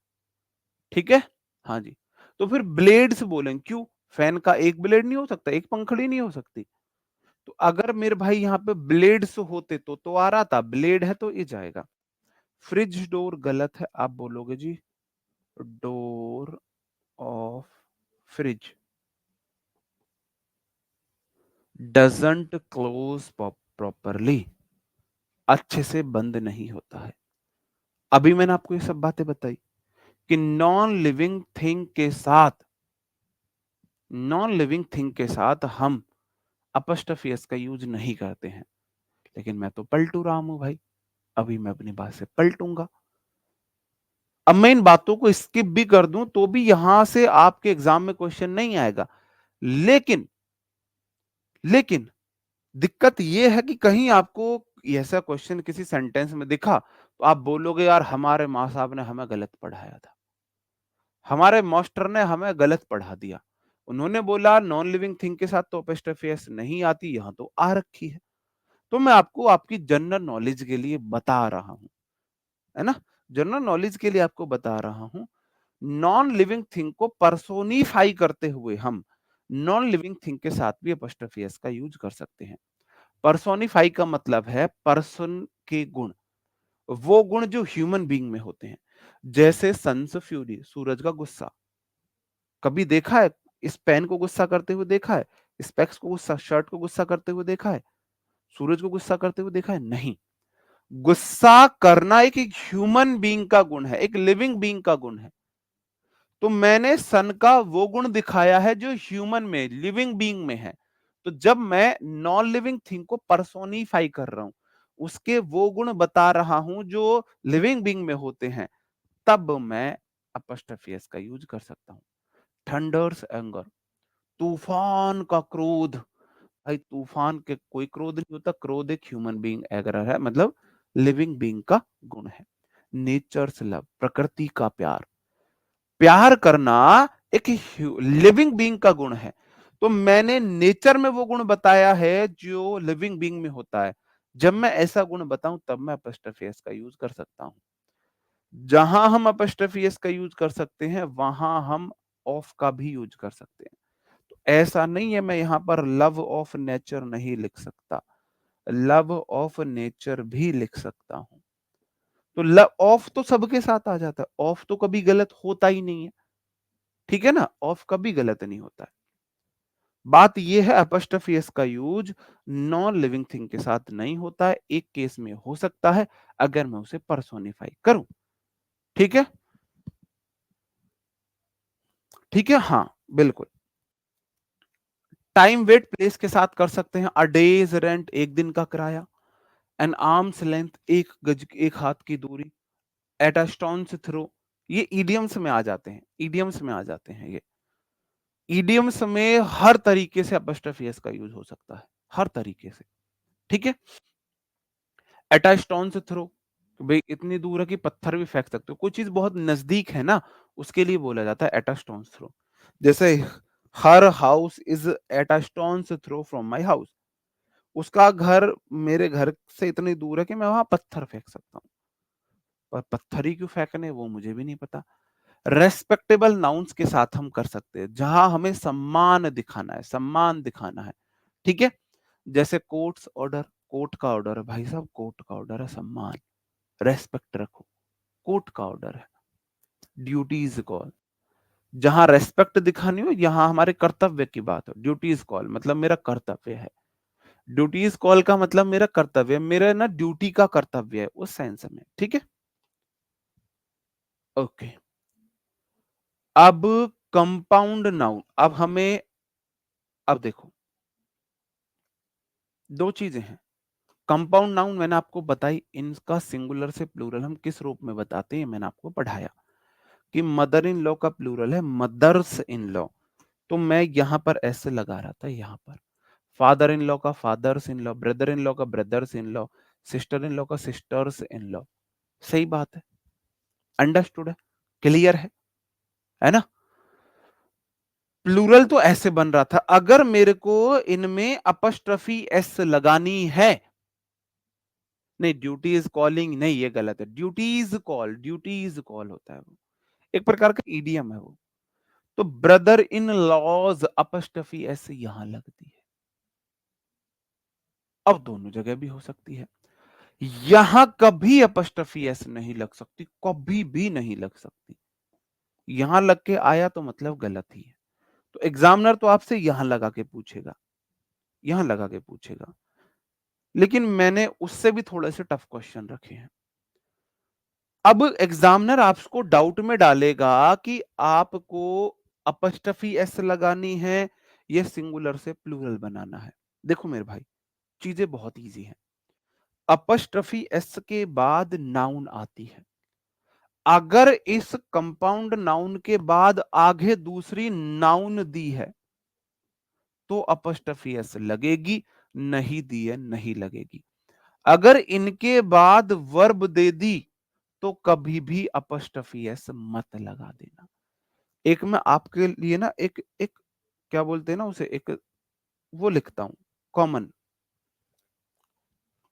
ठीक है, हाँ जी। तो फिर ब्लेड्स बोलेंगे, क्यों? फैन का एक ब्लेड नहीं हो सकता, एक पंखड़ी नहीं हो सकती? तो अगर मेरे भाई यहाँ पे ब्लेड्स होते तो आ रहा था, ब्लेड है तो ये जाएगा। फ्रिज डोर गलत है, आप बोलोगे जी door of fridge. Doesn't close properly, अच्छे से बंद नहीं होता है। अभी मैंने आपको ये सब बातें बताई कि नॉन लिविंग थिंग के साथ, नॉन लिविंग थिंग के साथ हम अपस्ट्रफी एस का यूज नहीं करते हैं। लेकिन मैं तो पलटू रहा हूं भाई, अभी मैं अपनी बात से पलटूंगा। अब मैं इन बातों को स्किप भी कर दूं तो भी यहां से आपके एग्जाम में क्वेश्चन नहीं आएगा। लेकिन लेकिन दिक्कत यह है कि कहीं आपको ऐसा क्वेश्चन किसी सेंटेंस में दिखा तो आप बोलोगे यार हमारे माँ साहब ने हमें गलत पढ़ाया था, हमारे मास्टर ने हमें गलत पढ़ा दिया, उन्होंने बोला नॉन लिविंग थिंग के साथ तो अपोस्ट्रोफी एस नहीं आती, यहां तो आ रखी है। तो मैं आपको आपकी जनरल नॉलेज के लिए बता रहा हूं, है ना, जनरल नॉलेज के लिए आपको बता रहा हूं। नॉन लिविंग थिंग को पर्सोनिफाई करते हुए हम नॉन लिविंग थिंग के साथ भी अपोस्ट्रोफी एस का यूज कर सकते हैं। पर्सोनिफाई का मतलब है पर्सन के गुण, वो गुण जो ह्यूमन बीइंग में होते हैं। जैसे सन्स फ्यूरी, सूरज का गुस्सा, कभी देखा है इस पेन को गुस्सा करते हुए देखा है, स्पेक्स को गुस्सा, शर्ट को गुस्सा करते हुए देखा है, सूरज को गुस्सा करते हुए देखा है? नहीं। गुस्सा करना एक ह्यूमन बीइंग का गुण है, एक लिविंग बीइंग का गुण है। तो मैंने सन का वो गुण दिखाया है जो ह्यूमन में, लिविंग बीइंग में है। तो जब मैं नॉन लिविंग थिंग को पर्सोनिफाई कर रहा हूं, उसके वो गुण बता रहा हूं जो लिविंग बीइंग में होते हैं, तब मैं अपॉस्ट्रोफी एस का यूज कर सकता हूं। थंडर्स एंगर, तूफान का क्रोध। भाई तूफान के कोई क्रोध नहीं होता, क्रोध एक ह्यूमन बीइंग एगर है, मतलब लिविंग बीइंग का गुण है। नेचर्स लव, प्रकृति का प्यार, प्यार करना एक लिविंग बीइंग का गुण है। तो मैंने नेचर में वो गुण बताया है जो लिविंग बीइंग में होता है। जब मैं ऐसा गुण बताऊं तब मैं अपॉस्ट्रोफी एस का यूज कर सकता हूं। जहां हम अपॉस्ट्रोफी एस का यूज कर सकते हैं वहां हम ऑफ का भी यूज कर सकते हैं। तो ऐसा नहीं है मैं यहां पर लव ऑफ नेचर नहीं लिख सकता, लव ऑफ नेचर भी लिख सकता हूं। तो लव ऑफ तो सबके साथ आ जाता है, ऑफ तो कभी गलत होता ही नहीं है, ठीक है ना, ऑफ कभी गलत नहीं होता है। बात यह है अपॉस्ट्रोफी एस का यूज नॉन लिविंग थिंग के साथ नहीं होता है, एक केस में हो सकता है अगर मैं उसे पर्सोनिफाई करूं। ठीक है, ठीक है, हाँ बिल्कुल। टाइम वेट प्लेस के साथ कर सकते हैं। अ डेज रेंट, एक दिन का किराया। एन आर्म्स लेंथ, एक गज, एक हाथ की दूरी। एट अ स्टोन्स थ्रो, ये ईडियम्स में आ जाते हैं, ईडियम्स में आ जाते हैं ये। ईडियम्स में हर तरीके से अपॉस्ट्रोफी एस का यूज हो सकता है, हर तरीके से। ठीक है, एट अ स्टोन्स थ्रो, भाई इतनी दूर है कि पत्थर भी फेंक सकते हो, कोई चीज बहुत नजदीक है ना, उसके लिए बोला जाता है एट अ स्टोन्स थ्रो। जैसे her house is at a stone's throw from my house, उसका घर मेरे घर से इतनी दूर है कि मैं वहां पत्थर फेंक सकता हूँ। पर पत्थर ही क्यों फेंकने वो मुझे भी नहीं पता। रेस्पेक्टेबल नाउन्स के साथ हम कर सकते हैं जहां हमें सम्मान दिखाना है, सम्मान दिखाना है। ठीक है, जैसे कोर्ट्स ऑर्डर, कोर्ट का ऑर्डर है भाई साहब, कोर्ट का ऑर्डर है, सम्मान, रेस्पेक्ट रखो, कोर्ट का ऑर्डर है। ड्यूटीज कॉल, जहां रेस्पेक्ट दिखानी हो, यहां हमारे कर्तव्य की बात हो। ड्यूटीज कॉल मतलब मेरा कर्तव्य है, ड्यूटीज कॉल का मतलब मेरा कर्तव्य, मेरा ना ड्यूटी का कर्तव्य है उस सेंस में। ठीक है, ओके। अब कंपाउंड नाउन, अब हमें, अब देखो दो चीजें हैं। कंपाउंड नाउन मैंने आपको बताई, इनका सिंगुलर से प्लूरल हम किस रूप में बताते हैं, मैंने आपको पढ़ाया कि मदर इन लॉ का प्लूरल है मदर्स इन लॉ, तो मैं यहां पर ऐसे लगा रहा था यहां पर। फादर इन लॉ का fathers in law, brother in law का brothers in law, sister in law का सिस्टर्स इन लॉ। सही बात है, अंडरस्टूड है, क्लियर है ना। प्लूरल तो ऐसे बन रहा था, अगर मेरे को इनमें अपस्ट्रफी एस लगानी है, नहीं ड्यूटीज कॉलिंग नहीं, ये गलत है, ड्यूटीज कॉल, ड्यूटीज कॉल होता है वो, एक प्रकार का ईडीएम है वो। तो brother in laws apostrophe S यहां लगती है। अब दोनों जगह भी हो सकती है, यहां कभी अपस्ट्रफी एस नहीं लग सकती, कभी भी नहीं लग सकती। यहां लग के आया तो मतलब गलत ही है। तो एग्जामिनर तो आपसे यहां लगा के पूछेगा, यहां लगा के पूछेगा। लेकिन मैंने उससे भी थोड़े से टफ क्वेश्चन रखे हैं। अब एग्जामिनर आपको डाउट में डालेगा कि आपको अपस्ट्रफी एस लगानी है या सिंगुलर से प्लूरल बनाना है। देखो मेरे भाई, चीजें बहुत इजी हैं। अपॉस्ट्रोफी एस के बाद नाउन आती है। अगर इस कंपाउंड नाउन के बाद आगे दूसरी नाउन दी है तो अपॉस्ट्रोफी एस लगेगी, नहीं दी है नहीं लगेगी। अगर इनके बाद वर्ब दे दी तो कभी भी अपॉस्ट्रोफी एस मत लगा देना। एक मैं आपके लिए ना एक एक क्या बोलते हैं ना उसे, एक वो लिखता हूं, कॉमन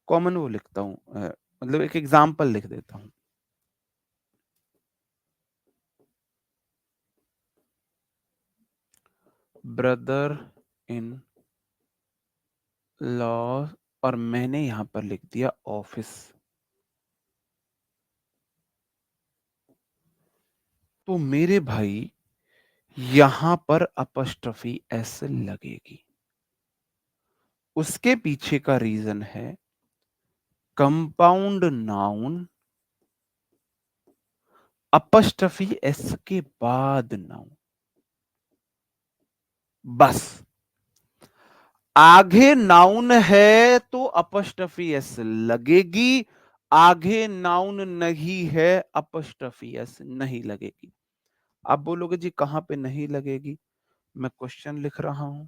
कॉमन वो लिखता हूं, मतलब एक एग्जाम्पल लिख देता हूं। ब्रदर इन लॉ, और मैंने यहां पर लिख दिया ऑफिस। तो मेरे भाई यहां पर अपॉस्ट्रोफी एस लगेगी। उसके पीछे का रीजन है कंपाउंड नाउन अपॉस्ट्रोफी एस के बाद नाउन, बस। आगे नाउन है तो अपॉस्ट्रोफी एस लगेगी, आगे नाउन नहीं है अपॉस्ट्रोफी एस नहीं लगेगी। आप बोलोगे जी कहां पे नहीं लगेगी, मैं क्वेश्चन लिख रहा हूं।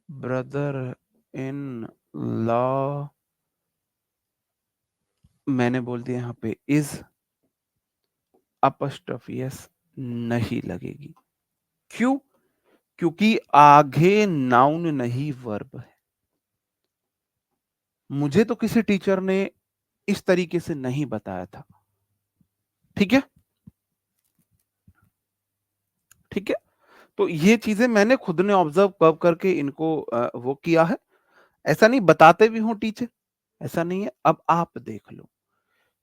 ब्रदर इन लॉ, मैंने बोल दिया यहां पे इज, अपॉस्ट्रोफी एस नहीं लगेगी। क्यों? क्योंकि आगे नाउन नहीं वर्ब है। मुझे तो किसी टीचर ने इस तरीके से नहीं बताया था। ठीक है, ठीक है। तो ये चीजें मैंने खुद ने ऑब्जर्व कर करके इनको वो किया है। ऐसा नहीं बताते भी हूं टीचर, ऐसा नहीं है। अब आप देख लो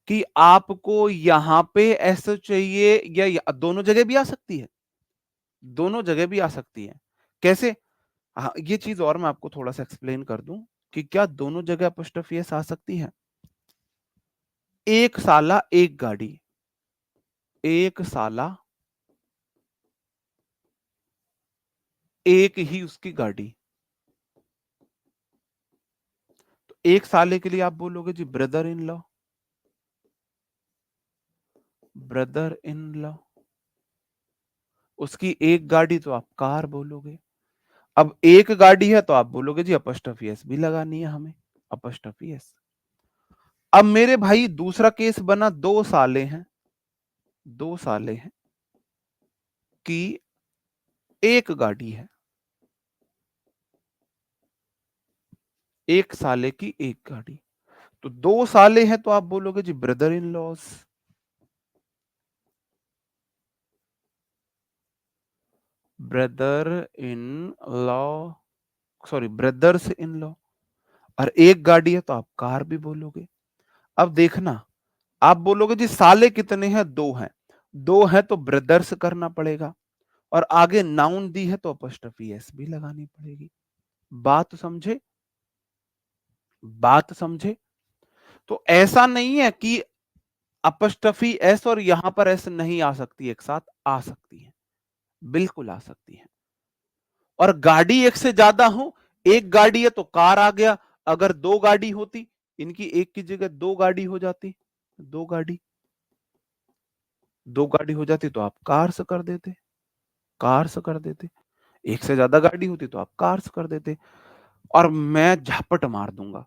कि आपको यहां पे ऐसा चाहिए या दोनों जगह भी आ सकती है, दोनों जगह भी आ सकती है। कैसे? हाँ, ये चीज और मैं आपको थोड़ा सा एक्सप्लेन कर दूं कि क्या दोनों जगह अपोस्ट्रोफी एस आ सकती है। एक साला एक गाड़ी, एक साला एक ही उसकी गाड़ी। तो एक साले के लिए आप बोलोगे जी brother in law, brother in law. उसकी एक गाड़ी तो आप कार बोलोगे। अब एक गाड़ी है तो आप बोलोगे जी अपॉस्ट्रोफी एस भी लगानी है हमें, अपॉस्ट्रोफी एस। अब मेरे भाई दूसरा केस बना, दो साले हैं, दो साले हैं कि एक गाड़ी है, एक साले की एक गाड़ी। तो दो साले हैं तो आप बोलोगे जी brother in laws, brother in law, sorry brothers in law. और एक गाड़ी है तो आप कार भी बोलोगे। अब देखना, आप बोलोगे जी साले कितने हैं, दो हैं, दो हैं तो ब्रदर्स करना पड़ेगा, और आगे नाउन दी है तो अपॉस्ट्रोफी एस भी लगानी पड़ेगी। बात समझे, बात समझे। तो ऐसा नहीं है कि अपॉस्ट्रोफी एस और यहां पर एस नहीं आ सकती, एक साथ आ सकती है, बिल्कुल आ सकती है। और गाड़ी एक से ज्यादा हो, एक गाड़ी है तो कार आ गया, अगर दो गाड़ी होती, इनकी एक की जगह दो गाड़ी हो जाती, दो गाड़ी, दो गाड़ी हो जाती तो आप कार से कर देते, कार से कर देते। एक से ज्यादा गाड़ी होती तो आप कार से कर देते। और मैं झपट मार दूंगा,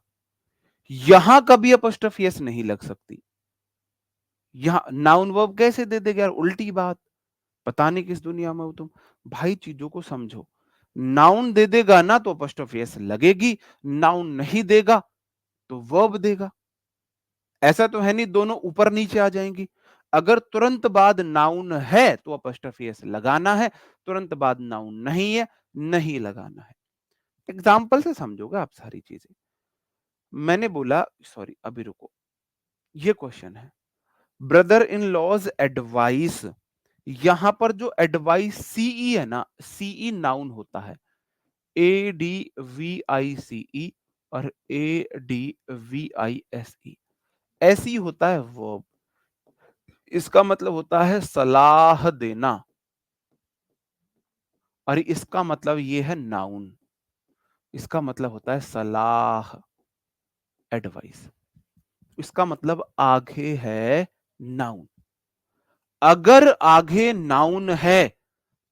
यहां कभी अपॉस्ट्रोफी एस नहीं लग सकती। यहां नाउन वर्ब कैसे दे देगा यार, उल्टी बात। पता नहीं किस दुनिया में हो तुम। भाई चीजों को समझो, नाउन दे देगा ना तो अपॉस्ट्रोफी एस लगेगी, नाउन नहीं देगा तो वर्ब देगा। ऐसा तो है नहीं दोनों ऊपर नीचे आ जाएंगी। अगर तुरंत बाद नाउन है तो अपॉस्ट्रोफी एस लगाना है, तुरंत बाद नाउन नहीं है, नहीं लगाना है। एग्जाम्पल से समझोगे आप सारी चीजें। मैंने बोला, सॉरी अभी रुको, ये क्वेश्चन है, ब्रदर इन लॉज एडवाइस। यहां पर जो एडवाइस सीई है ना, सीई नाउन होता है, ADVICE और ADVISE, ऐसी होता है वर्ब। इसका मतलब होता है सलाह देना, और इसका मतलब ये है नाउन। इसका मतलब होता है सलाह, एडवाइस। इसका मतलब आगे है नाउन। अगर आगे नाउन है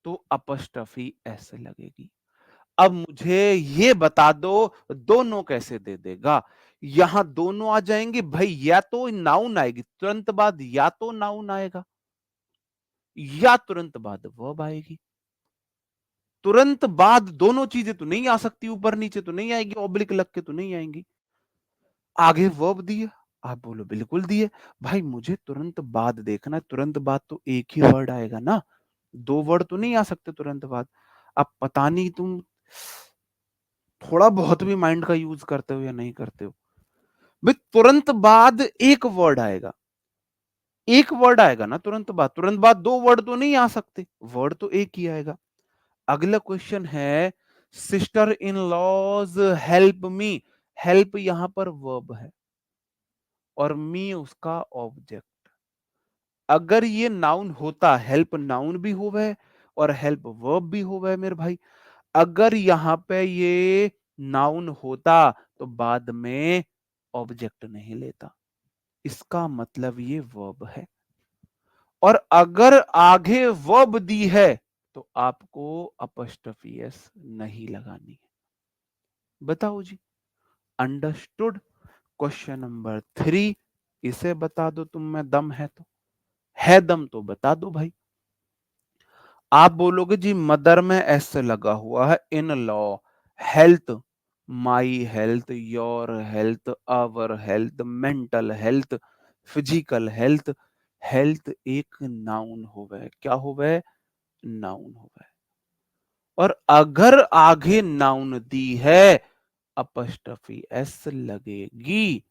तो अपस्ट्रफी एस लगेगी। अब मुझे ये बता दो, दोनों कैसे दे देगा? यहां दोनों आ जाएंगे भाई, या तो नाउन आएगी तुरंत बाद, या तो नाउन आएगा, या तुरंत बाद वर्ब आएगी। तुरंत बाद दोनों चीजें तो नहीं आ सकती, ऊपर नीचे तो नहीं आएगी, ऑब्लिक लग के तो नहीं आएंगी। आगे वर्ब दिए, आप बोलो बिल्कुल दिए। भाई मुझे तुरंत बाद देखना है, तुरंत बाद तो एक ही वर्ड आएगा ना, दो वर्ड तो नहीं आ सकते तुरंत बाद। अब पता नहीं तुम थोड़ा बहुत भी माइंड का यूज करते हो या नहीं करते हो। भाई तुरंत बाद एक वर्ड आएगा, एक वर्ड आएगा ना तुरंत बाद दो वर्ड तो नहीं आ सकते, वर्ड तो एक ही आएगा। अगला क्वेश्चन है, sister in laws help me. Help यहां पर वर्ब है और मी उसका ऑब्जेक्ट। अगर ये नाउन होता, हेल्प नाउन भी होवे और हेल्प वर्ब भी होवे मेरे भाई। अगर यहां पे ये नाउन होता तो बाद में ऑब्जेक्ट नहीं लेता, इसका मतलब ये वर्ब है। और अगर आगे वर्ब दी है तो आपको अपॉस्ट्रोफी एस नहीं लगानी है। बताओ जी, अंडरस्टूड? क्वेश्चन नंबर 3, इसे बता दो तुम में दम है तो, है दम तो बता दो भाई। आप बोलोगे जी मदर में एस लगा हुआ है, in law, health, my health, your health, our health, mental health, physical health. Health एक नाउन होवे, क्या होवे? नाउन होवे। और अगर आगे नाउन दी है अपस्टफी एस लगेगी,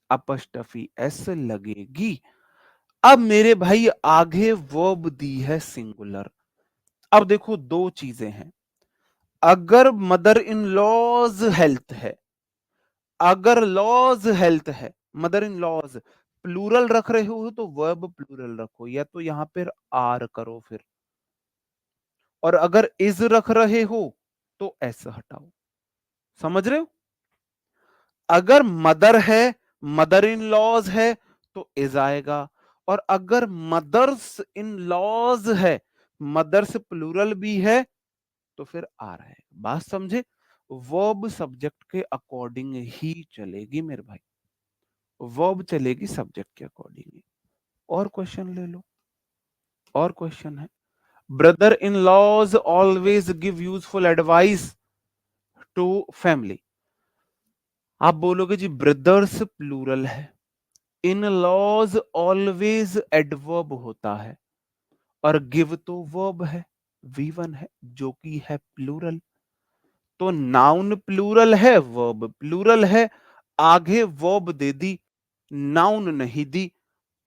अपस्टफी एस लगेगी। अब मेरे भाई आगे वर्ब दी है सिंगुलर। अब देखो दो चीजें हैं, अगर मदर इन लॉज हेल्थ है, अगर लॉज हेल्थ है, मदर इन लॉज प्लूरल रख रहे हो तो वर्ब प्लूरल रखो, या तो यहां पर आर करो फिर। और अगर इज रख रहे हो तो एस हटाओ। समझ रहे हो? अगर मदर है, मदर इन लॉज है तो इज आएगा। और अगर मदर्स इन लॉज है, मदर्स प्लूरल भी है तो फिर आ रहा है। बात समझे? वर्ब सब्जेक्ट के अकॉर्डिंग ही चलेगी मेरे भाई, वर्ब चलेगी सब्जेक्ट के अकॉर्डिंग। और क्वेश्चन ले लो, और क्वेश्चन है, brother in laws always give useful advice to family. आप बोलोगे जी ब्रदर्स प्लूरल है, इन लॉज ऑलवेज एडवर्ब होता है, और गिव तो वर्ब है, वी1 है जो कि है प्लूरल। तो नाउन प्लूरल है, वर्ब प्लूरल है, आगे वर्ब दे दी, नाउन नहीं दी,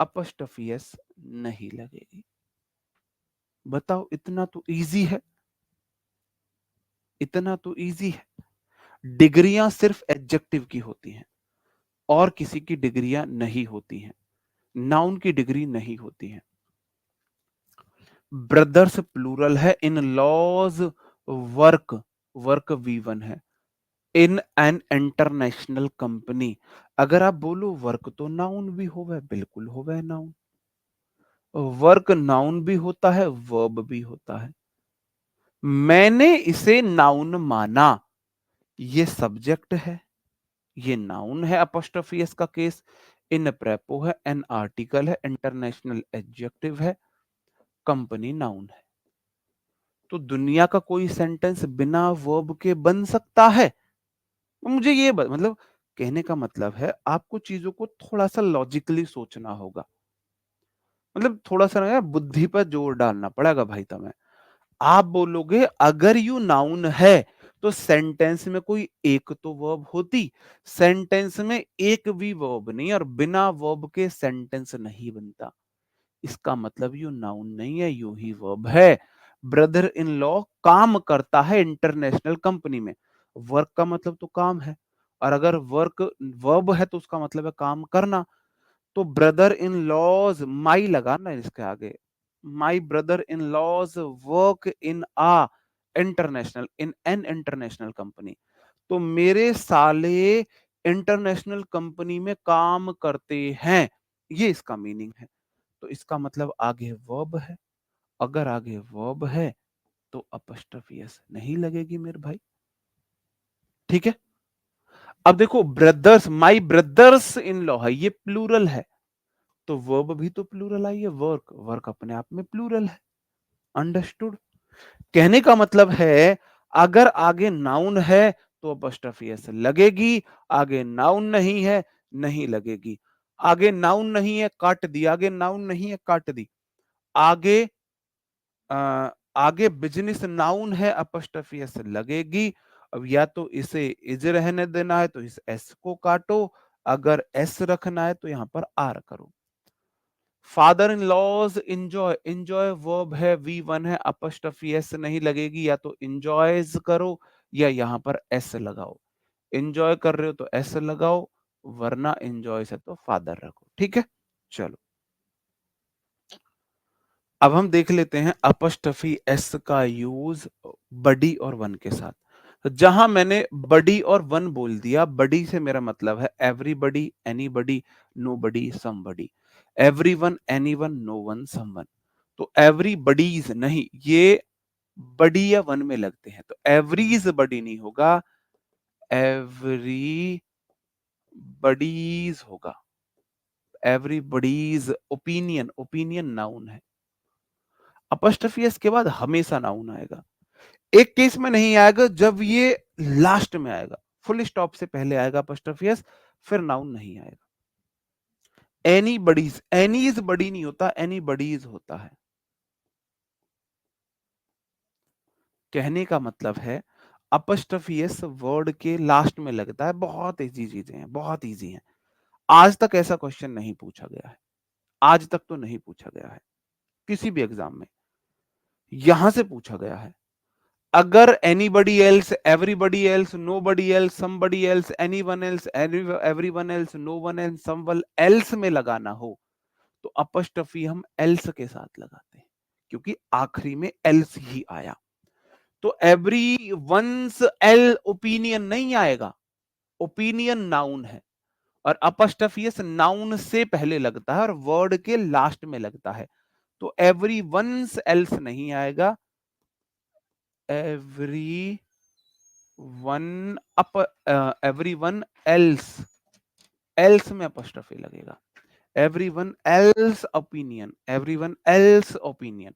अपॉस्ट्रोफी एस नहीं लगेगी। बताओ, इतना तो इजी है, इतना तो इजी है। डिग्रियां सिर्फ एडजेक्टिव की होती हैं और किसी की डिग्रियां नहीं होती हैं, नाउन की डिग्री नहीं होती है। ब्रदर्स प्लूरल है, in laws work, work V one है, इन एन इंटरनेशनल कंपनी। अगर आप बोलो वर्क तो नाउन भी होवे, बिल्कुल होवे नाउन। वर्क नाउन भी होता है, वर्ब भी होता है। मैंने इसे नाउन माना, ये सब्जेक्ट है, ये नाउन है, अपॉस्ट्रोफी एस का केस, इन प्रेपो है, एन आर्टिकल है, इंटरनेशनल एडजेक्टिव है, कंपनी नाउन है। तो दुनिया का कोई सेंटेंस बिना वर्ब के बन सकता है? मुझे ये मतलब कहने का मतलब है आपको चीजों को थोड़ा सा लॉजिकली सोचना होगा, मतलब थोड़ा सा ना बुद्धि पर जोर डालना पड़ेगा भाई तुम्हें। आप बोलोगे अगर यू नाउन है तो सेंटेंस में कोई एक तो वर्ब होती, सेंटेंस में एक भी वर्ब नहीं, और बिना वर्ब के सेंटेंस नहीं बनता। इसका मतलब यू नाउन नहीं है, यू ही वर्ब है। ब्रदर इन लॉ काम करता है इंटरनेशनल कंपनी में, वर्क का मतलब तो काम है, और अगर वर्क वर्ब है तो उसका मतलब है काम करना। तो ब्रदर इन लॉज, माई लगाना है इसके आगे, my brother in laws work in a international, in an international company. तो मेरे साले इंटरनेशनल कंपनी में काम करते हैं, ये इसका मीनिंग है। तो इसका मतलब आगे वर्ब है, अगर आगे वर्ब है तो अपॉस्ट्रोफी एस नहीं लगेगी मेरे भाई, ठीक है। अब देखो brothers, my brothers in law है, ये प्लूरल है, तो वर्ब भी तो प्लूरल आई है, वर्क, वर्क अपने आप में प्लूरल है। अंडरस्टूड? कहने का मतलब है अगर आगे नाउन है तो अपॉस्ट्रोफी एस लगेगी, आगे नाउन नहीं है नहीं लगेगी। आगे नाउन नहीं है काट दी, आगे नाउन नहीं है काट दी। आगे आगे बिजनेस नाउन है अपॉस्ट्रोफी एस लगेगी। अब या तो इसे इज रहने देना है तो इस एस को काटो, अगर एस रखना है तो यहां पर आर करो। Father in laws enjoy, enjoy verb है, वी वन है, अपॉस्ट्रोफी एस नहीं लगेगी, या तो इंजॉयज करो या यहां पर एस लगाओ। इंजॉय कर रहे हो तो एस लगाओ, वरना इंजॉय से तो फादर रखो, ठीक है। चलो अब हम देख लेते हैं अपॉस्ट्रोफी एस का यूज बडी और वन के साथ। तो जहां मैंने बडी और वन बोल दिया, बडी से मेरा मतलब है everybody, anybody, nobody, somebody. Everyone, anyone, no one, someone. तो एवरीबडीज नहीं, ये बडी या वन में लगते हैं, तो एवरीज बडी नहीं होगा, एवरी बडीज होगा। एवरीबडीज ओपिनियन, ओपिनियन नाउन है। अपॉस्ट्रोफी एस के बाद हमेशा नाउन आएगा। एक केस में नहीं आएगा, जब ये लास्ट में आएगा, फुल स्टॉप से पहले आएगा अपॉस्ट्रोफी एस, फिर नाउन नहीं आएगा। एनी बडीज, एनीज बडी नहीं होता, एनी बडीज होता है। कहने का मतलब है अपॉस्ट्रोफी एस वर्ड के लास्ट में लगता है। बहुत इजी चीजें हैं, बहुत इजी हैं। आज तक ऐसा क्वेश्चन नहीं पूछा गया है, आज तक तो नहीं पूछा गया है किसी भी एग्जाम में। यहां से पूछा गया है, अगर anybody else, everybody else, nobody else, somebody else, anyone else, everyone else, no one else, someone else में लगाना हो तो अपॉस्ट्रोफी हम एल्स के साथ लगाते हैं, क्योंकि आखिरी में एल्स ही आया। तो एवरी वंस एल ओपिनियन नहीं आएगा, ओपिनियन नाउन है और अपॉस्ट्रोफी नाउन से पहले लगता है और वर्ड के लास्ट में लगता है। तो एवरी वंस एल्स नहीं आएगा, every one up, every one else, else में अपॉस्ट्रोफी लगेगा। Every one else opinion, every one else opinion.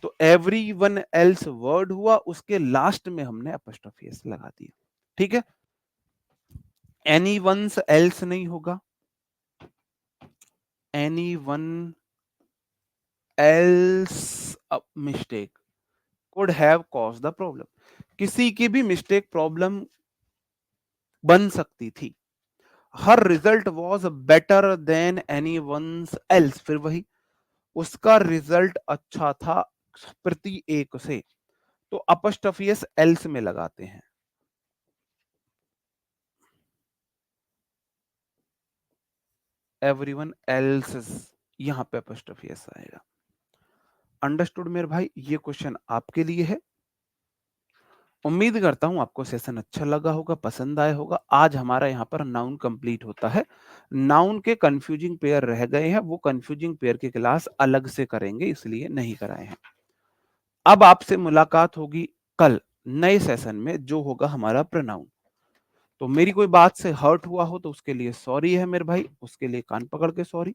तो एवरी वन एल्स वर्ड हुआ, उसके लास्ट में हमने अपॉस्ट्रोफी एस लगा दिया, ठीक है। एनी वंस एल्स नहीं होगा, any one else mistake could have cause the problem, किसी की भी मिस्टेक प्रॉब्लम बन सकती थी। हर result was better than any ones else, फिर वही, उसका रिजल्ट अच्छा था प्रति एक से। तो अपॉस्ट्रोफी एस एल्स में लगाते हैं। एवरीवन एल्स, यहां पे अपॉस्ट्रोफी एस आएगा। अंडरस्टूड मेरे भाई? ये क्वेश्चन आपके लिए है। उम्मीद करता हूं आपको सेशन अच्छा लगा होगा, पसंद आया होगा। आज हमारा यहाँ पर नाउन कंप्लीट होता है। नाउन के कंफ्यूजिंग पेयर रह गए हैं, वो कंफ्यूजिंग पेयर की क्लास अलग से करेंगे, इसलिए नहीं कराए हैं। अब आपसे मुलाकात होगी कल नए सेशन में, जो होगा हमारा प्रोनाउन। तो मेरी कोई बात से हर्ट हुआ हो तो उसके लिए सॉरी है मेरे भाई, उसके लिए कान पकड़ के सॉरी।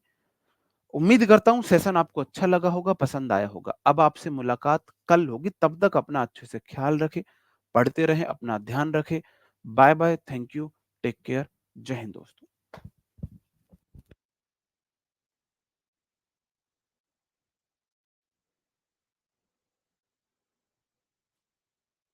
उम्मीद करता हूं सेशन आपको अच्छा लगा होगा, पसंद आया होगा। अब आपसे मुलाकात कल होगी, तब तक अपना अच्छे से ख्याल रखें, पढ़ते रहें, अपना ध्यान रखें। Bye bye, thank you, take care, जय हिंद दोस्तों।